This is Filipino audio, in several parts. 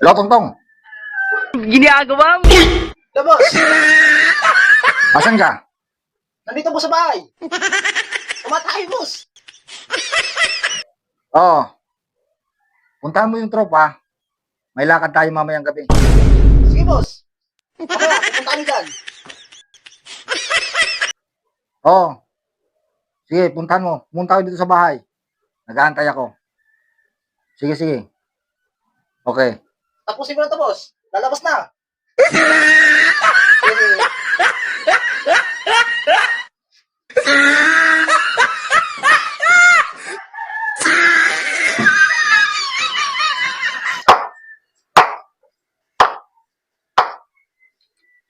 Hello, Tongtong. Ginagawa mo? Hello, boss. Asan ka? Nandito po sa bahay. Tumatay, boss. Oo. Puntahan mo yung tropa. May lakad tayo mamayang gabi. Sige, boss. Mamaya, pupunta kami dyan. Oo. Sige, puntahan mo. Pumunta ko dito sa bahay. Nag-aantay ako. Sige, sige. Okay. Tapusin ko na to, boss. Lalabas na.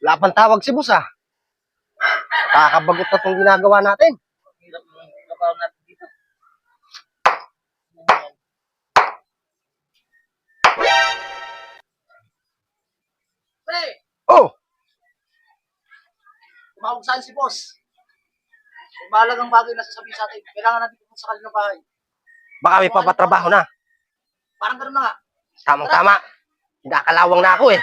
Wala pang tawag si boss, ah. Kakabagot na itong ginagawa natin. Hirap ng trabaho natin dito. Pre! Oh! Tumawag saan si boss? May mahalagang bagay na sasabihin sa atin. Kailangan natin pumunta sa kanilang bahay. Baka may papatrabaho na. Parang gano'n na nga. Tamang-tama. Hinakalawang na ako eh.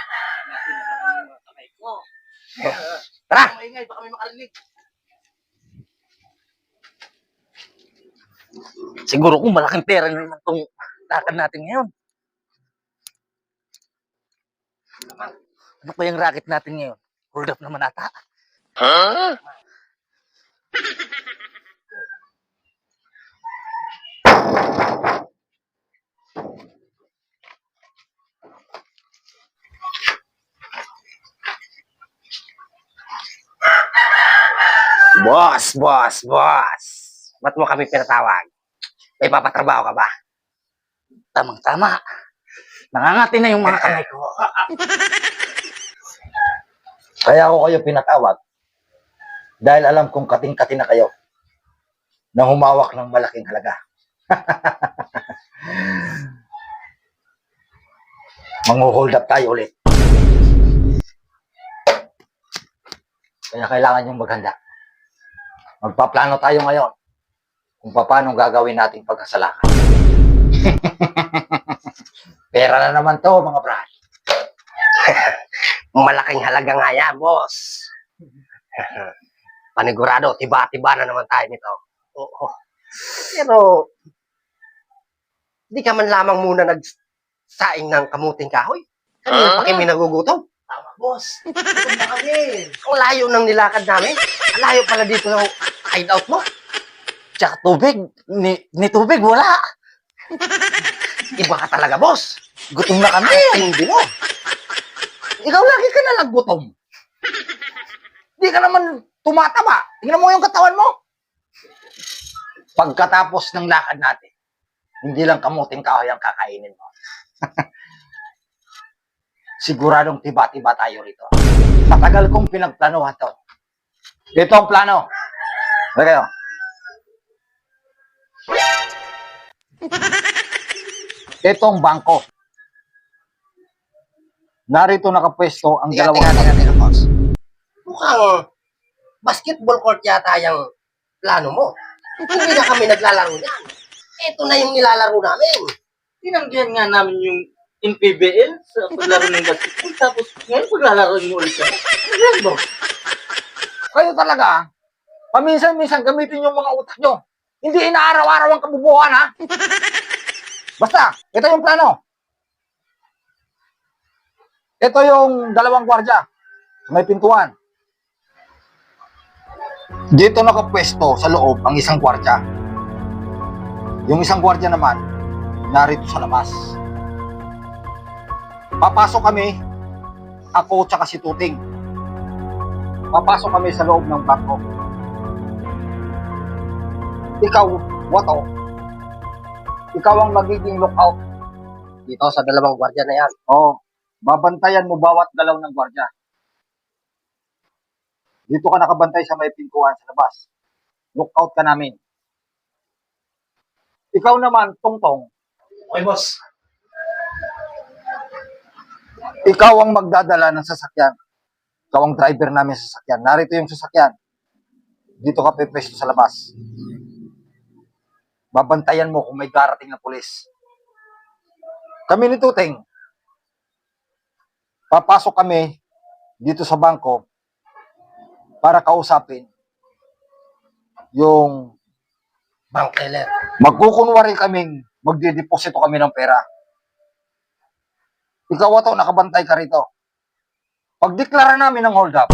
Tara! Maingay, baka may makarinig. Siguro kung malaking pera na naman itong lakad natin ngayon. Ano pa yung racket natin ngayon? Hold up naman ata. Huh? Boss. Ba't mo kami pinatawag? May papatrabaho ka ba? Tamang-tama. Nangangati na yung mga kamay ko. Kaya ako kayo pinatawag. Dahil alam kong kating-kati na kayo. Na humawak ng malaking halaga. Mangu-hold up tayo ulit. Kaya kailangan yung maghanda. Magpaplano tayo ngayon kung paano gagawin nating pagkasalakan. Pera na naman to, mga brad. Malaking halaga nga yan, boss. Panigurado, tiba-tiba na naman tayo nito. Oo. Pero, di ka man lamang muna nagsaing ng kamuting kahoy. Kanina pa kami nagugutom. Tama, boss. Gutom na kami. Ang layo ng nilakad namin. Ang layo pala dito ng hideout mo. Tsaka tubig. Ni tubig, wala. Iba ka talaga, boss. Gutom na kami. Hindi mo. Ikaw lagi ka na naggutom. Di ka naman tumataba. Tingnan mo yung katawan mo. Pagkatapos ng lakad natin, hindi lang kamuting kahoy ang kakainin mo. Siguradong tiba-tiba tayo rito. Matagal kong pinagplanuhan to. Ito ang plano. Ano kayo? Ito ang bangko. Narito nakapwesto ang Teka, dalawang... boss. Mukhang basketball court yata yung plano mo. Hindi na kami naglalaro yan. Ito na yung nilalaro namin. Tinanggihan nga namin yung MPBL sa paglaro ng basketball. Tapos ngayon paglalaro mo ulit yan. Ano ba? Kayo talaga, paminsan-minsan gamitin yung mga utak nyo. Hindi inaaraw-araw ang kabubuhan, ha? Basta, ito yung plano. Ito yung dalawang gwardya sa may pintuan. Dito nakapwesto sa loob ang isang gwardya. Yung isang gwardya naman, narito sa labas. Papasok kami, ako tsaka si Tuting. Papasok kami sa loob ng bangko. Ikaw, Wato, ikaw ang magiging lookout. Dito sa dalawang gwardiya na yan. Oo, babantayan mo bawat galaw ng gwardya. Dito ka nakabantay sa may pintuan sa labas. Lookout ka namin. Ikaw naman, Tongtong, Okay, boss. ikaw ang magdadala ng sasakyan. Ikaw ang driver namin sa sasakyan. Narito yung sasakyan. dito ka pwesto sa labas. Babantayan mo kung may darating na pulis. Kami ni Tuting, papasok kami dito sa bangko para kausapin yung Bank teller. magkukunwari kaming magdideposito kami ng pera. Ikaw ato, nakabantay ka rito. Pag deklara namin ng hold up,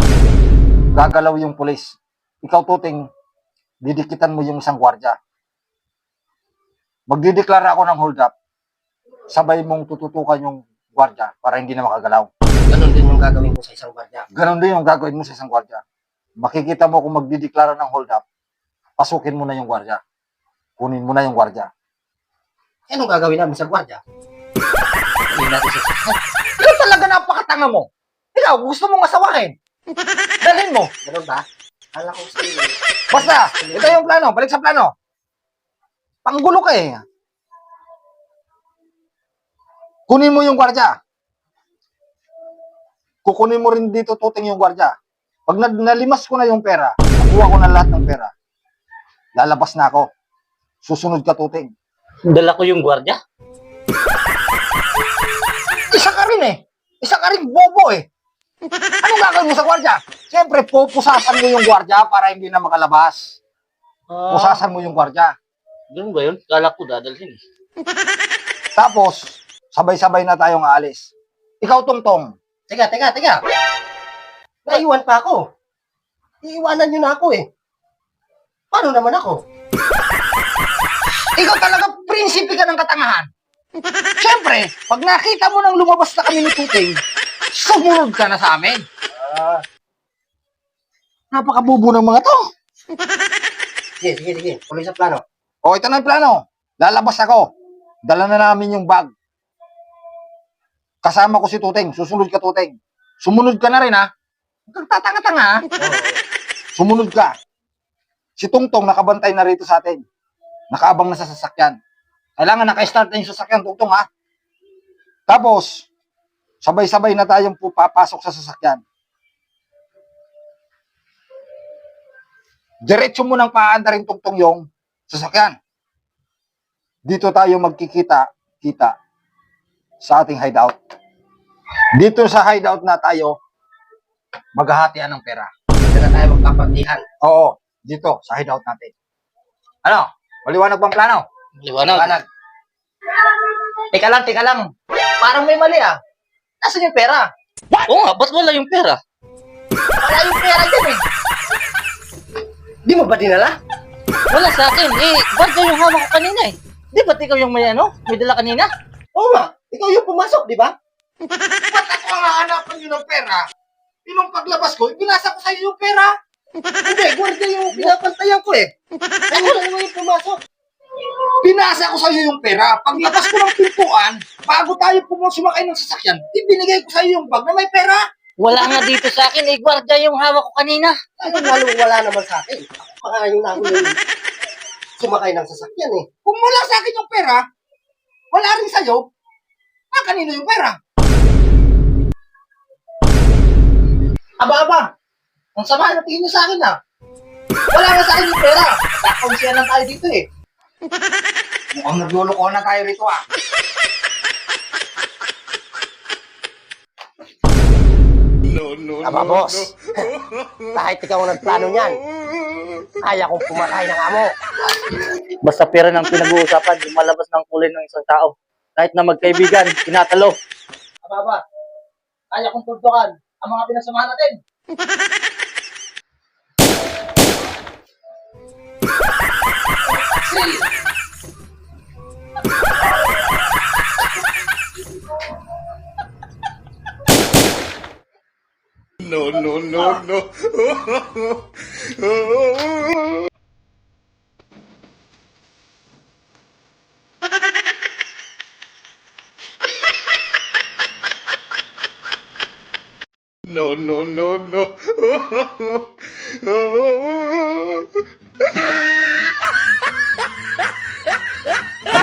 gagalaw yung pulis. Ikaw Tuting, didikitan mo yung isang gwardya. Magdideklara ako ng hold up, sabay mong tututukan yung gwardya para hindi na makagalaw. Ganon din yung gagawin ko sa isang gwardiya. Ganon din yung gagawin mo sa isang gwardya. Makikita mo kung magdideklara ng hold up, pasukin mo na yung gwardya. Kunin mo na yung gwardya. Anong gagawin namin sa gwardiya? Hindi natin sasakyan. Ikaw talaga napakatanga mo. Ikaw, gusto mong asawahin. Dalhin mo. Ganon ba? Kala ko si... Basta, ito yung plano. Balik sa plano. Panggulo ka eh. Kunin mo yung gwardya. Kukunin mo rin dito Tuting yung gwardya. Pag nalimas ko na yung pera, nakuha ko na lahat ng pera, lalabas na ako. Susunod ka Tuting. Dala ko yung gwardiya. Isa ka rin eh. Isa ka rin bobo eh. Anong gagawin mo sa gwardya? Siyempre, pupusasan mo yung gwardya para hindi na makalabas. Pusasan mo yung gwardya. Ganun ba yun? Kala ko dadalhin. Tapos, sabay-sabay na tayong aalis. Ikaw, Tongtong. Teka. Naiwan pa ako. Iiwanan nyo na ako eh. Paano naman ako? Ikaw talaga prinsipe ka ng katangahan. Siyempre, pag nakita mo nang lumabas na kami ni Tuting, sumunod ka na sa amin. Napakabubo ng mga to. Sige. Tuloy sa plano. O, ito na yung plano. Lalabas ako. Dala na namin yung bag. Kasama ko si Tuting. Susunod ka, Tuting. Sumunod ka na rin, ha? Huwag kang tatanga-tanga, ha? Sumunod ka. Si Tungtong nakabantay na rito sa atin. Nakaabang na sa sasakyan. Kailangan naka-start na yung sasakyan, Tungtong, ha? Tapos, sabay-sabay na tayong papasok sa sasakyan. Diretso mo nang paanda rin Tungtong yung sasakyan. Dito tayo magkikita sa ating hideout. Dito sa hideout na tayo maghahatian ng pera. Dito na tayo magpapantihan. Oo, dito sa hideout natin. Ano? Maliwanag bang plano? Liwanag. Teka lang. Parang may mali ah. Nasaan yung pera? Oo nga, ba't wala yung pera? Wala yung pera dyan eh. Di mo ba dinala? Wala sa akin. Gwardiya yung hawak ko kanina eh. Di ba't ikaw yung may dala kanina? Oo nga. Ikaw yung pumasok, di ba? Ba't ako ang hahanapan nyo ng pera? Yung paglabas ko, binasa ko sa'yo yung pera. Hindi, gwardiya yung pinapantayan ko eh. Ay, wala naman yung pumasok. Binasa ko sa'yo yung pera. Paglabas ko ng pintuan, bago tayo sumakay ng sasakyan, ibinigay ko sa'yo yung bag na may pera. Wala nga dito sa akin eh. Gwardiya yung hawak ko kanina. Ay, wala naman sa akin. Ako pa nga yung nahuli sumakay ng sasakyan eh. Kung wala sa akin yung pera, wala rin sa'yo, kanino yung pera? Aba. Ang sama na tingin niyo sa akin ah. Wala nga sa akin yung pera. Kakaunsiyan lang tayo dito eh. Mukhang nagluloko na tayo rito, ah. Aba, boss. Kahit ikaw ang nagplano niyan, kaya kong pumatay ng amo. Basta pera ng pinag-uusapan, lumalabas ng kulay ng isang tao. Kahit na magkaibigan, tinatalo. Aba. Kaya kong tuntukan ang mga pinasamahan natin. No. No.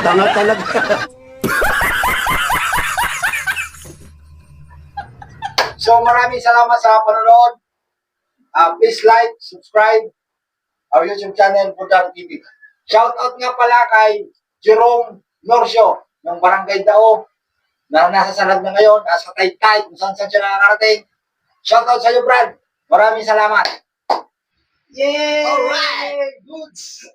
Tama talaga. So maraming salamat sa panonood. Please like, subscribe, our YouTube channel, Budang TV. Shoutout nga pala kay Jerome Norcio, ng Barangay Dao, na nasa Salad na ngayon, nasa Taytay, kung saan siya nakakarating. Shoutout sa iyo, Brad. Maraming salamat. Yay! Alright! Goods!